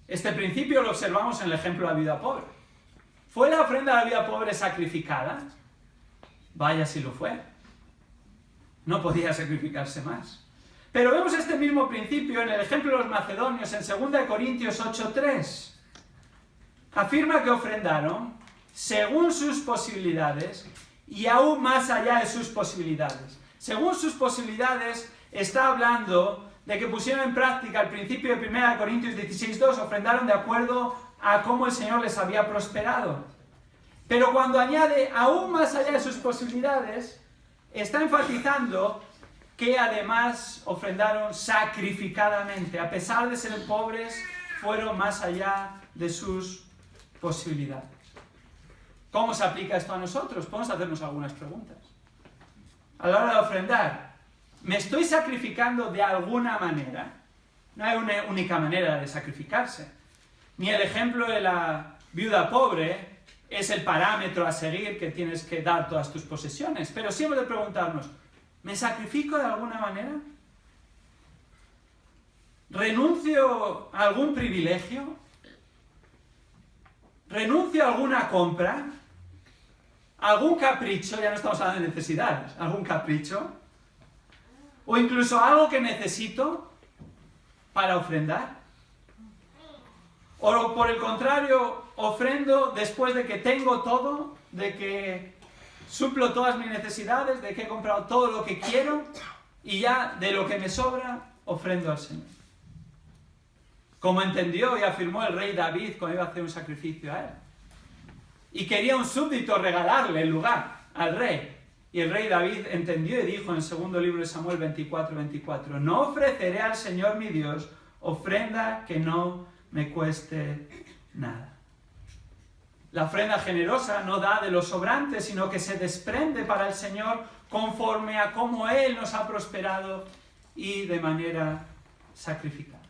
Este principio lo observamos en el ejemplo de la viuda pobre. ¿Fue la ofrenda de la viuda pobre sacrificada? Vaya si lo fue. No podía sacrificarse más. Pero vemos este mismo principio en el ejemplo de los macedonios en 2 Corintios 8:3. Afirma que ofrendaron según sus posibilidades y aún más allá de sus posibilidades. Según sus posibilidades está hablando de que pusieron en práctica el principio de 1 Corintios 16:2, ofrendaron de acuerdo a cómo el Señor les había prosperado. Pero cuando añade aún más allá de sus posibilidades, está enfatizando que además ofrendaron sacrificadamente. A pesar de ser pobres, fueron más allá de sus posibilidades. ¿Cómo se aplica esto a nosotros? Podemos hacernos algunas preguntas. A la hora de ofrendar, ¿me estoy sacrificando de alguna manera? No hay una única manera de sacrificarse. Ni el ejemplo de la viuda pobre es el parámetro a seguir, que tienes que dar todas tus posesiones. Pero sí hemos de preguntarnos, ¿me sacrifico de alguna manera? ¿Renuncio a algún privilegio? ¿Renuncio a alguna compra? ¿Algún capricho? Ya no estamos hablando de necesidades. ¿Algún capricho? ¿O incluso algo que necesito para ofrendar? ¿O por el contrario, ofrendo después de que tengo todo, de que suplo todas mis necesidades, de que he comprado todo lo que quiero y ya de lo que me sobra, ofrendo al Señor? Como entendió y afirmó el rey David cuando iba a hacer un sacrificio a él. Y quería un súbdito regalarle el lugar al rey. Y el rey David entendió y dijo en el segundo libro de Samuel 24:24, no ofreceré al Señor mi Dios ofrenda que no me cueste nada. La ofrenda generosa no da de lo sobrante, sino que se desprende para el Señor conforme a cómo Él nos ha prosperado y de manera sacrificada.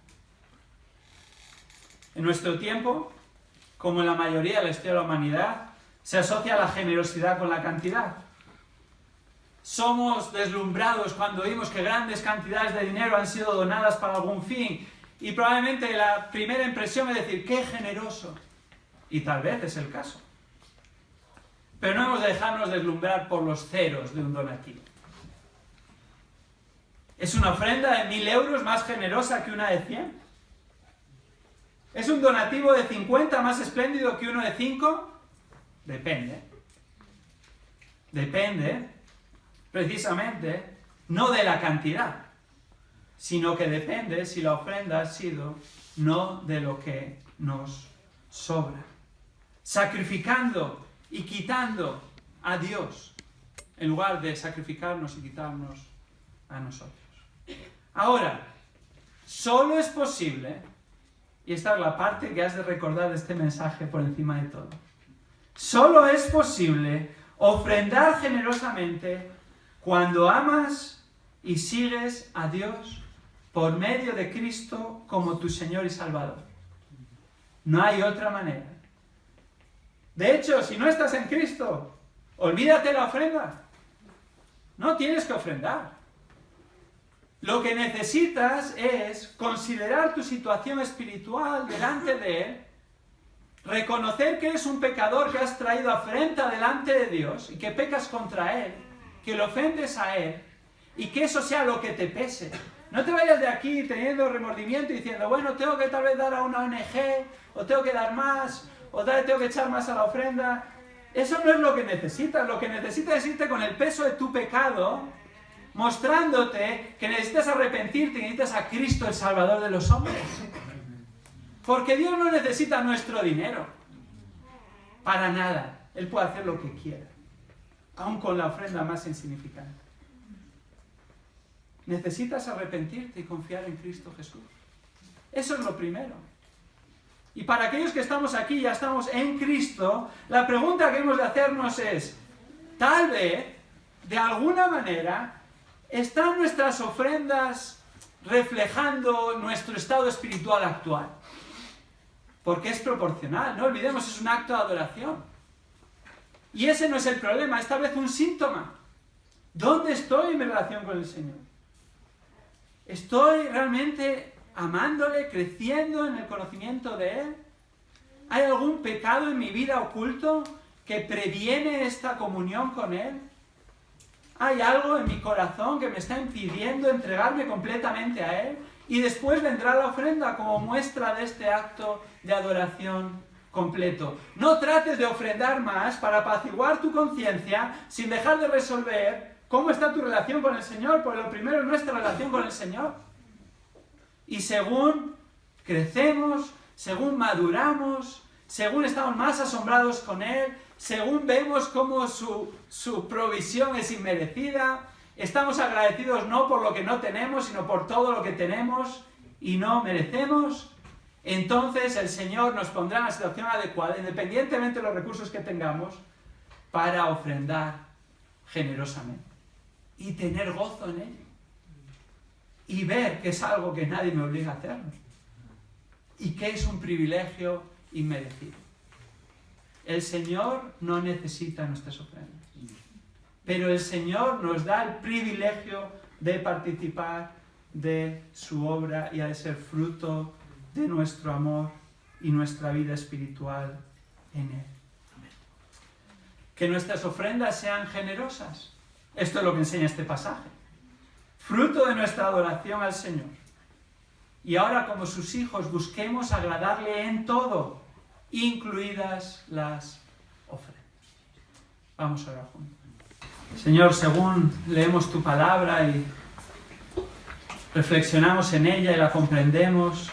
En nuestro tiempo, como en la mayoría de la historia de la humanidad, se asocia la generosidad con la cantidad. Somos deslumbrados cuando oímos que grandes cantidades de dinero han sido donadas para algún fin, y probablemente la primera impresión es decir, ¡qué generoso! Y tal vez es el caso. Pero no hemos de dejarnos deslumbrar por los ceros de un donativo. ¿Es una ofrenda de 1.000 euros más generosa que una de 100? ¿Es un donativo de 50 más espléndido que uno de 5? Depende. Depende, precisamente, no de la cantidad, sino que depende si la ofrenda ha sido no de lo que nos sobra. Sacrificando y quitando a Dios, en lugar de sacrificarnos y quitarnos a nosotros. Ahora, solo es posible, y esta es la parte que has de recordar de este mensaje por encima de todo, solo es posible ofrendar generosamente cuando amas y sigues a Dios por medio de Cristo como tu Señor y Salvador. No hay otra manera. De hecho, si no estás en Cristo, olvídate la ofrenda. No tienes que ofrendar. Lo que necesitas es considerar tu situación espiritual delante de Él, reconocer que eres un pecador que has traído afrenta delante de Dios y que pecas contra Él, que lo ofendes a Él y que eso sea lo que te pese. No te vayas de aquí teniendo remordimiento y diciendo, bueno, tengo que tal vez dar a una ONG, o tengo que dar más, o tal vez tengo que echar más a la ofrenda. Eso no es lo que necesitas. Lo que necesitas es irte con el peso de tu pecado, mostrándote que necesitas arrepentirte y necesitas a Cristo, el Salvador de los hombres. Porque Dios no necesita nuestro dinero. Para nada. Él puede hacer lo que quiera. Aun con la ofrenda más insignificante. Necesitas arrepentirte y confiar en Cristo Jesús. Eso es lo primero. Y para aquellos que estamos aquí, ya estamos en Cristo, la pregunta que hemos de hacernos es, tal vez, de alguna manera, ¿están nuestras ofrendas reflejando nuestro estado espiritual actual? Porque es proporcional, no olvidemos, es un acto de adoración. Y ese no es el problema, es tal vez un síntoma. ¿Dónde estoy en mi relación con el Señor? ¿Estoy realmente amándole, creciendo en el conocimiento de Él? ¿Hay algún pecado en mi vida oculto que previene esta comunión con Él? ¿Hay algo en mi corazón que me está impidiendo entregarme completamente a Él? Y después vendrá la ofrenda como muestra de este acto de adoración completo. No trates de ofrendar más para apaciguar tu conciencia sin dejar de resolver cómo está tu relación con el Señor, porque lo primero es nuestra relación con el Señor. Y según crecemos, según maduramos, según estamos más asombrados con Él, según vemos cómo su provisión es inmerecida, estamos agradecidos no por lo que no tenemos, sino por todo lo que tenemos y no merecemos, entonces el Señor nos pondrá en la situación adecuada, independientemente de los recursos que tengamos, para ofrendar generosamente y tener gozo en ello. Y ver que es algo que nadie me obliga a hacerlo. Y que es un privilegio inmerecido. El Señor no necesita nuestras ofrendas. Pero el Señor nos da el privilegio de participar de su obra y de ser fruto de nuestro amor y nuestra vida espiritual en Él. Que nuestras ofrendas sean generosas. Esto es lo que enseña este pasaje. Fruto de nuestra adoración al Señor. Y ahora, como sus hijos, busquemos agradarle en todo, incluidas las ofrendas. Vamos a orar juntos. Señor, según leemos tu palabra y reflexionamos en ella y la comprendemos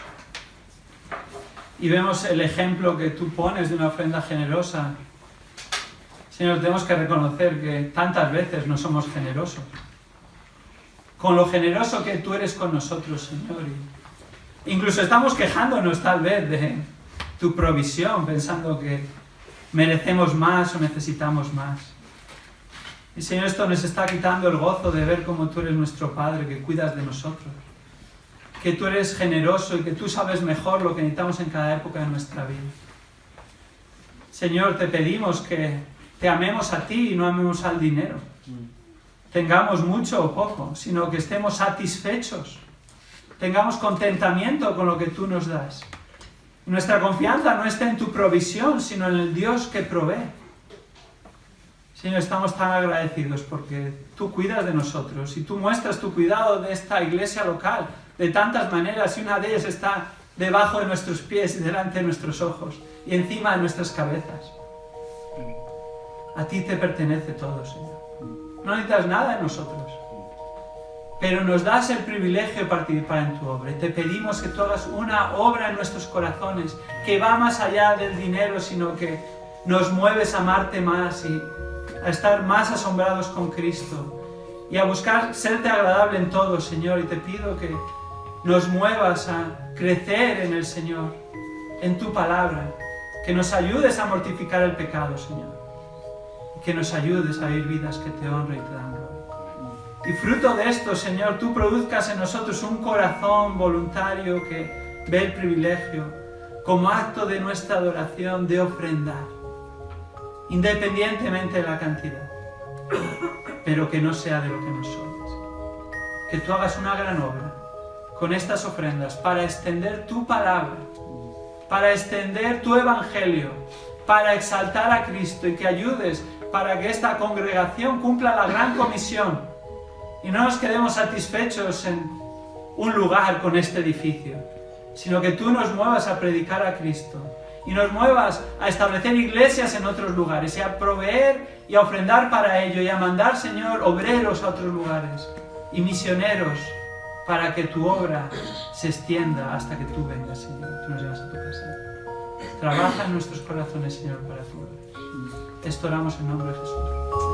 y vemos el ejemplo que tú pones de una ofrenda generosa, Señor, tenemos que reconocer que tantas veces no somos generosos. Con lo generoso que tú eres con nosotros, Señor. Incluso estamos quejándonos tal vez de tu provisión, pensando que merecemos más o necesitamos más. Y Señor, esto nos está quitando el gozo de ver cómo tú eres nuestro Padre, que cuidas de nosotros, que tú eres generoso y que tú sabes mejor lo que necesitamos en cada época de nuestra vida. Señor, te pedimos que te amemos a ti y no amemos al dinero. Tengamos mucho o poco, sino que estemos satisfechos, tengamos contentamiento con lo que tú nos das. Nuestra confianza no está en tu provisión, sino en el Dios que provee. Señor, estamos tan agradecidos porque tú cuidas de nosotros y tú muestras tu cuidado de esta iglesia local de tantas maneras, y una de ellas está debajo de nuestros pies y delante de nuestros ojos y encima de nuestras cabezas. A ti te pertenece todo, Señor. No necesitas nada de nosotros, pero nos das el privilegio de participar en tu obra. Y te pedimos que tú hagas una obra en nuestros corazones que va más allá del dinero, sino que nos mueves a amarte más y a estar más asombrados con Cristo y a buscar serte agradable en todo, Señor. Y te pido que nos muevas a crecer en el Señor, en tu palabra, que nos ayudes a mortificar el pecado, Señor, y que nos ayudes a vivir vidas que te honren y te dan gloria. Y fruto de esto, Señor, tú produzcas en nosotros un corazón voluntario que ve el privilegio como acto de nuestra adoración de ofrendar, independientemente de la cantidad, pero que no sea de lo que nos sobres. Que tú hagas una gran obra con estas ofrendas para extender tu palabra, para extender tu evangelio, para exaltar a Cristo, y que ayudes para que esta congregación cumpla la gran comisión y no nos quedemos satisfechos en un lugar con este edificio, sino que tú nos muevas a predicar a Cristo y nos muevas a establecer iglesias en otros lugares y a proveer y a ofrendar para ello y a mandar, Señor, obreros a otros lugares y misioneros para que tu obra se extienda hasta que tú vengas, Señor, tú nos llevas a tu casa. Trabaja en nuestros corazones, Señor, para tu obra. Esto oramos en nombre de Jesús.